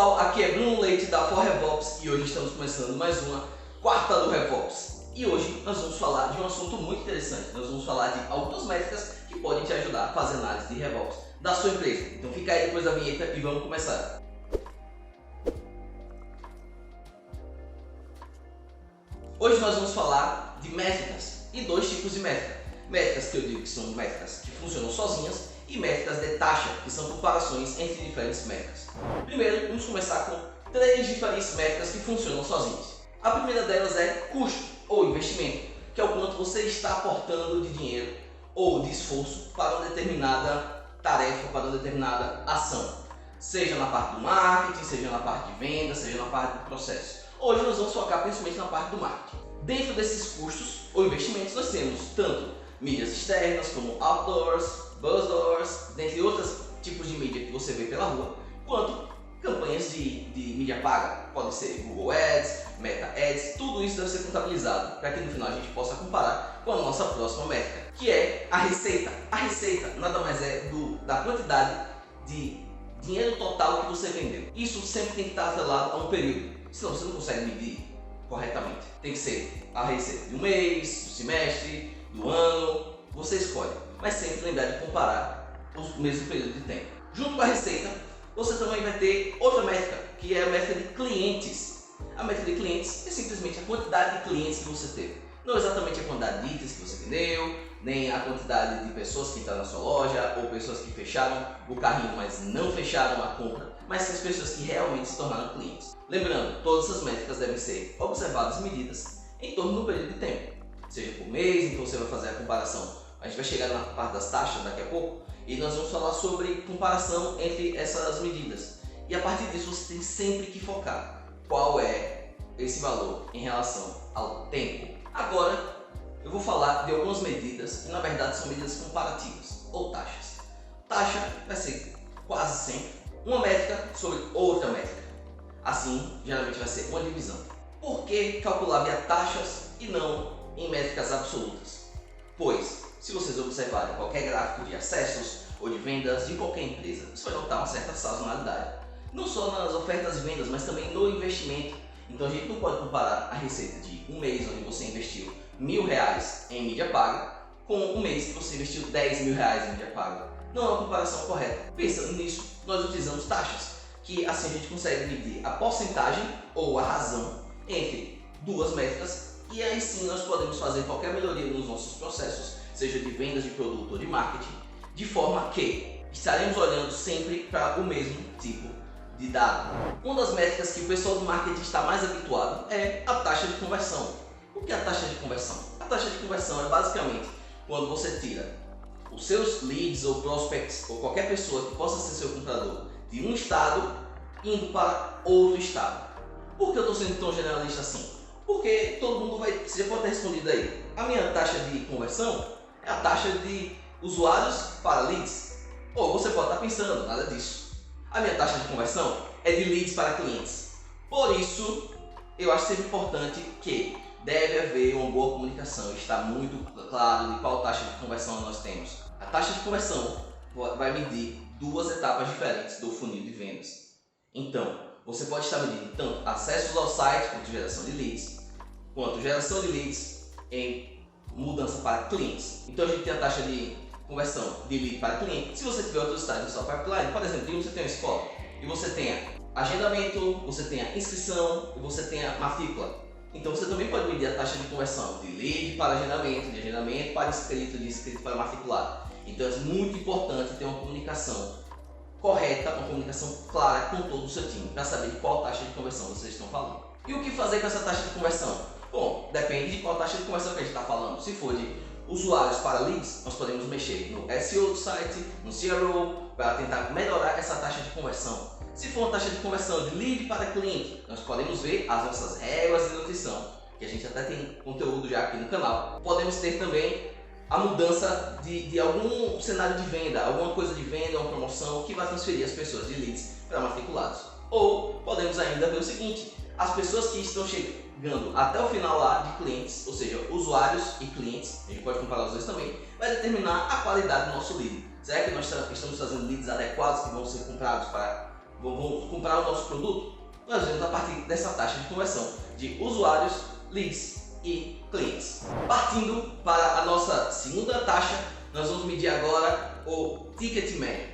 pessoal, aqui é Bruno Leite da For RevOps e hoje estamos começando mais uma quarta do RevOps. E hoje nós vamos falar de um assunto muito interessante. Nós vamos falar de algumas métricas que podem te ajudar a fazer análise de RevOps da sua empresa. Então fica aí depois da vinheta e vamos começar. Hoje nós vamos falar de métricas e dois tipos de métricas. Métricas que eu digo que são métricas que funcionam sozinhas e métricas de taxa, que são comparações entre diferentes métricas. Primeiro, vamos começar com três diferentes métricas que funcionam sozinhas. A primeira delas é custo ou investimento, que é o quanto você está aportando de dinheiro ou de esforço para uma determinada tarefa, para uma determinada ação. Seja na parte do marketing, seja na parte de venda, seja na parte do processo. Hoje nós vamos focar principalmente na parte do marketing. Dentro desses custos ou investimentos nós temos tanto mídias externas como outdoors, buzzdoors, dentre outros tipos de mídia que você vê pela rua, quanto campanhas de mídia paga, pode ser Google Ads, Meta Ads, tudo isso deve ser contabilizado para que no final a gente possa comparar com a nossa próxima métrica, que é a receita. A receita nada mais é da quantidade de dinheiro total que você vendeu. Isso sempre tem que estar atrelado a um período, senão você não consegue medir corretamente. Tem que ser a receita de um mês, do semestre, do ano, você escolhe, mas sempre lembrar de comparar o mesmo período de tempo. Junto com a receita, você também vai ter outra métrica, que é a métrica de clientes. A métrica de clientes é simplesmente a quantidade de clientes que você teve. Não exatamente a quantidade de itens que você vendeu, nem a quantidade de pessoas que entraram na sua loja, ou pessoas que fecharam o carrinho, mas não fecharam a compra, mas as pessoas que realmente se tornaram clientes. Lembrando, todas essas métricas devem ser observadas e medidas em torno do período de tempo. Seja por mês, então você vai fazer a comparação. A gente vai chegar na parte das taxas daqui a pouco e nós vamos falar sobre comparação entre essas medidas. E a partir disso você tem sempre que focar qual é esse valor em relação ao tempo. Agora eu vou falar de algumas medidas que na verdade são medidas comparativas ou taxas. Taxa vai ser quase sempre uma métrica sobre outra métrica. Assim, geralmente vai ser uma divisão. Por que calcular via taxas e não em métricas absolutas? Pois, se vocês observarem qualquer gráfico de acessos ou de vendas de qualquer empresa, você vai notar uma certa sazonalidade. Não só nas ofertas e vendas, mas também no investimento. Então a gente não pode comparar a receita de um mês onde você investiu R$1.000 em mídia paga com um mês que você investiu R$10.000 em mídia paga. Não é uma comparação correta. Pensando nisso, nós utilizamos taxas, que assim a gente consegue medir a porcentagem ou a razão entre duas métricas e aí sim nós podemos fazer qualquer melhoria nos nossos processos, seja de vendas de produto ou de marketing, de forma que estaremos olhando sempre para o mesmo tipo de dado. Uma das métricas que o pessoal do marketing está mais habituado é a taxa de conversão. O que é a taxa de conversão? A taxa de conversão é basicamente quando você tira os seus leads ou prospects ou qualquer pessoa que possa ser seu comprador de um estado indo para outro estado. Por que eu estou sendo tão generalista assim? Porque todo mundo você já pode ter respondido aí. A minha taxa de conversão é a taxa de usuários para leads. Ou você pode estar pensando, nada disso. A minha taxa de conversão é de leads para clientes. Por isso, eu acho sempre importante que deve haver uma boa comunicação. Está muito claro de qual taxa de conversão nós temos. A taxa de conversão vai medir duas etapas diferentes do funil de vendas. Então, você pode estar medindo tanto acessos ao site, quanto geração de leads, quanto geração de leads em mudança para clientes. Então a gente tem a taxa de conversão de lead para cliente. Se você tiver outros estágios no seu pipeline, por exemplo, você tem uma escola e você tem agendamento, você tem a inscrição e você tem a matrícula. Então você também pode medir a taxa de conversão de lead para agendamento, de agendamento para inscrito, de inscrito para matriculado. Então é muito importante ter uma comunicação correta, uma comunicação clara com todo o seu time, para saber de qual taxa de conversão vocês estão falando. E o que fazer com essa taxa de conversão? Bom, depende de qual taxa de conversão que a gente está falando. Se for de usuários para leads, nós podemos mexer no SEO do site, no CRO, para tentar melhorar essa taxa de conversão. Se for uma taxa de conversão de lead para cliente, nós podemos ver as nossas regras de nutrição, que a gente até tem conteúdo já aqui no canal. Podemos ter também a mudança de algum cenário de venda, alguma coisa de venda, uma promoção que vai transferir as pessoas de leads para matriculados. Ou podemos ainda ver o seguinte, as pessoas que estão chegando até o final lá de clientes, ou seja, usuários e clientes, a gente pode comparar os dois também, vai determinar a qualidade do nosso lead. Será que nós estamos fazendo leads adequados que vão ser comprados para vão comprar o nosso produto, nós vemos a partir dessa taxa de conversão de usuários, leads e clientes. Partindo para a nossa segunda taxa, nós vamos medir agora o ticket médio,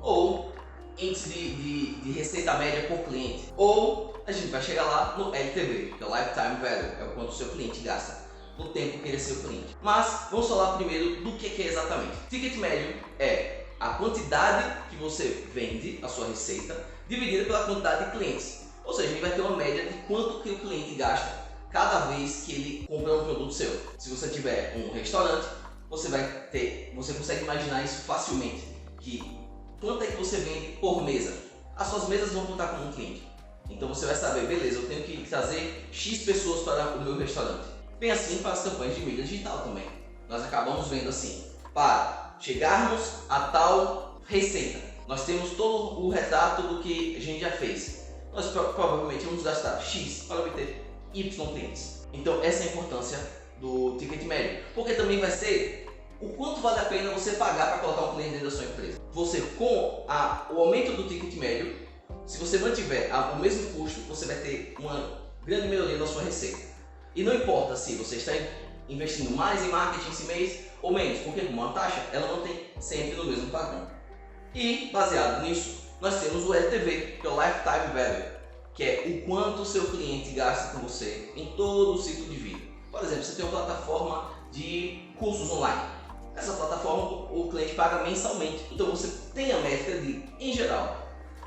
ou índice de receita média por cliente, ou a gente vai chegar lá no LTV, que é o Lifetime Value, é o quanto o seu cliente gasta no tempo que ele é seu cliente. Mas vamos falar primeiro do que é exatamente. Ticket médio é a quantidade que você vende, a sua receita, dividida pela quantidade de clientes. Ou seja, ele vai ter uma média de quanto que o cliente gasta cada vez que ele compra um produto seu. Se você tiver um restaurante, você consegue imaginar isso facilmente, que quanto é que você vende por mesa. As suas mesas vão contar como um cliente. Então você vai saber, beleza, eu tenho que trazer X pessoas para o meu restaurante. Bem assim para as campanhas de mídia digital também. Nós acabamos vendo assim, para chegarmos a tal receita, nós temos todo o retrato do que a gente já fez. Nós provavelmente vamos gastar X para obter Y clientes. Então essa é a importância do ticket médio, porque também vai ser o quanto vale a pena você pagar para colocar um cliente dentro da sua empresa. Você, com o aumento do ticket médio, se você mantiver o mesmo custo, você vai ter uma grande melhoria na sua receita. E não importa se você está investindo mais em marketing esse mês ou menos, porque uma taxa ela não tem sempre no mesmo padrão. E baseado nisso, nós temos o LTV, que é o Lifetime Value, que é o quanto o seu cliente gasta com você em todo o ciclo de vida. Por exemplo, você tem uma plataforma de cursos online. Essa plataforma o cliente paga mensalmente. Então você tem a métrica de, em geral,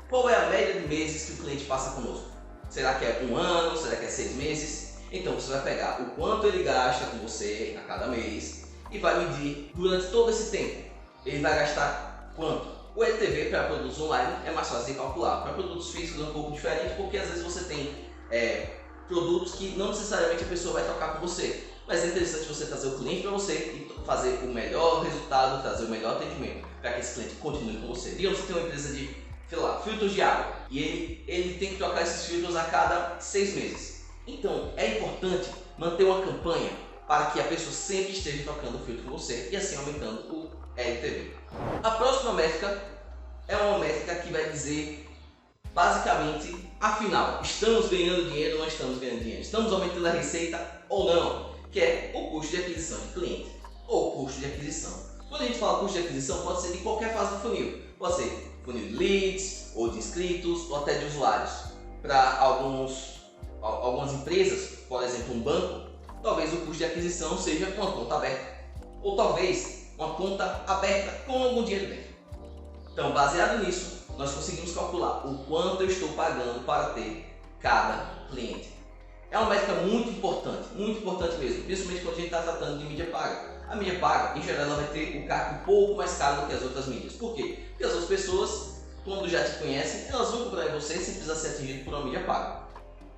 qual é a média de meses que o cliente passa conosco? Será que é 1 ano? Será que é 6 meses? Então você vai pegar o quanto ele gasta com você a cada mês e vai medir durante todo esse tempo. Ele vai gastar quanto? O LTV para produtos online é mais fácil de calcular. Para produtos físicos é um pouco diferente, porque às vezes você tem produtos que não necessariamente a pessoa vai trocar com você. Mas é interessante você trazer o cliente para você e fazer o melhor resultado, trazer o melhor atendimento para que esse cliente continue com você. Digamos que você tem uma empresa de, sei lá, filtros de água e ele tem que trocar esses filtros a cada 6 meses. Então é importante manter uma campanha para que a pessoa sempre esteja trocando o filtro com você e assim aumentando o LTV. A próxima métrica é uma métrica que vai dizer basicamente, afinal, estamos ganhando dinheiro ou não estamos ganhando dinheiro? Estamos aumentando a receita ou não? Que é o custo de aquisição de cliente ou custo de aquisição. Quando a gente fala custo de aquisição, pode ser de qualquer fase do funil. Pode ser funil de leads, ou de inscritos, ou até de usuários. Para algumas empresas, por exemplo um banco, talvez o custo de aquisição seja uma conta aberta. Ou talvez uma conta aberta com algum dinheiro dentro. Então, baseado nisso, nós conseguimos calcular o quanto eu estou pagando para ter cada cliente. É uma métrica muito importante mesmo, principalmente quando a gente está tratando de mídia paga. A mídia paga, em geral, ela vai ter o CAC um pouco mais caro do que as outras mídias. Por quê? Porque as outras pessoas, quando já te conhecem, elas vão comprar em você sem precisar ser atingido por uma mídia paga.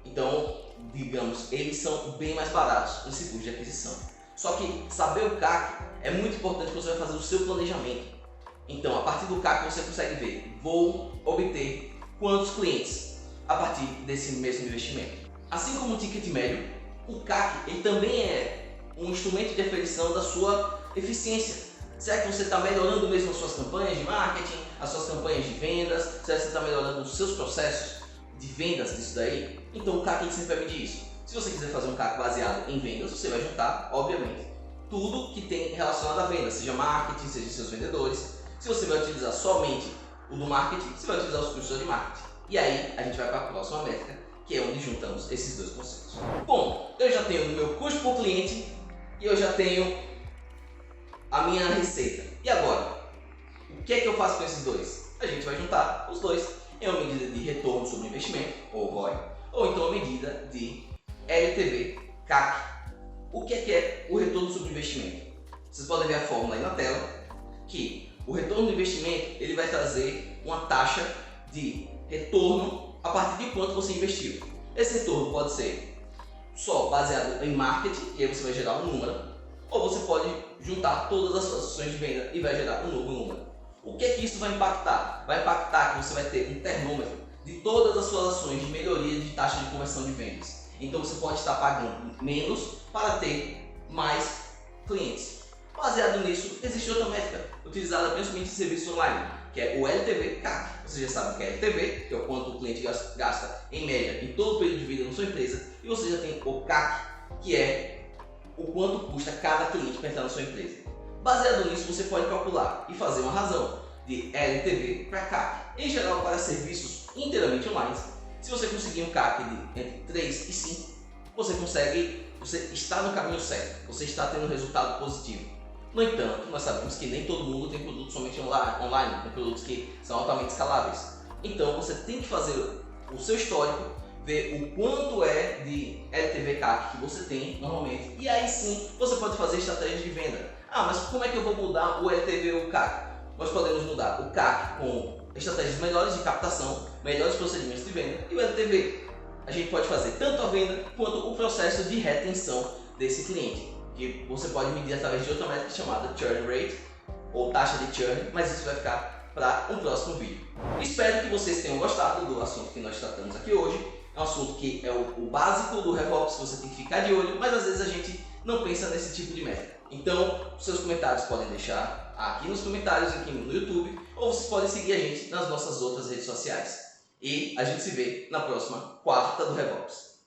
Então, digamos, eles são bem mais baratos nesse custo de aquisição. Só que saber o CAC é muito importante quando você vai fazer o seu planejamento. Então, a partir do CAC você consegue ver, vou obter quantos clientes a partir desse mesmo investimento. Assim como o ticket médio, o CAC ele também é um instrumento de aferição da sua eficiência. Será que você está melhorando mesmo as suas campanhas de marketing, as suas campanhas de vendas? Será que você está melhorando os seus processos de vendas disso daí? Então o CAC ele sempre vai medir isso. Se você quiser fazer um CAC baseado em vendas, você vai juntar, obviamente, tudo que tem relacionado a vendas, seja marketing, seja seus vendedores. Se você vai utilizar somente o do marketing, você vai utilizar os custos de marketing. E aí a gente vai para a próxima métrica, que é onde juntamos esses dois conceitos. Bom, eu já tenho o meu custo por cliente e eu já tenho a minha receita. E agora? O que é que eu faço com esses dois? A gente vai juntar os dois em uma medida de retorno sobre investimento, ou ROI, ou então uma medida de LTV, CAC. O que é o retorno sobre investimento? Vocês podem ver a fórmula aí na tela, que o retorno do investimento ele vai trazer uma taxa de retorno a partir de quanto você investiu. Esse retorno pode ser só baseado em marketing, e aí você vai gerar um número, ou você pode juntar todas as suas ações de venda e vai gerar um novo número. O que é que isso vai impactar? Vai impactar que você vai ter um termômetro de todas as suas ações de melhoria de taxa de conversão de vendas. Então você pode estar pagando menos para ter mais clientes. Baseado nisso, existe outra métrica utilizada principalmente em serviços online, que é o LTV/CAC. Você já sabe o que é LTV, que é o quanto o cliente gasta em média em todo o período de vida na sua empresa, e você já tem o CAC, que é o quanto custa cada cliente para entrar na sua empresa. Baseado nisso, você pode calcular e fazer uma razão de LTV/CAC. Em geral, para serviços inteiramente online, se você conseguir um CAC de entre 3 e 5, você está no caminho certo, você está tendo um resultado positivo. No entanto, nós sabemos que nem todo mundo tem produtos somente online, tem produtos que são altamente escaláveis. Então você tem que fazer o seu histórico, ver o quanto é de LTV/CAC que você tem normalmente, e aí sim você pode fazer estratégias de venda. Mas como é que eu vou mudar o LTV ou o CAC? Nós podemos mudar o CAC com estratégias melhores de captação, melhores procedimentos de venda, e o LTV a gente pode fazer tanto a venda quanto o processo de retenção desse cliente, que você pode medir através de outra métrica chamada Churn Rate ou taxa de churn, mas isso vai ficar para um próximo vídeo. Espero que vocês tenham gostado do assunto que nós tratamos aqui hoje. É um assunto que é o básico do RevOps, você tem que ficar de olho, mas às vezes a gente não pensa nesse tipo de métrica. Então, seus comentários podem deixar aqui nos comentários aqui no YouTube, ou vocês podem seguir a gente nas nossas outras redes sociais. E a gente se vê na próxima quarta do RevOps.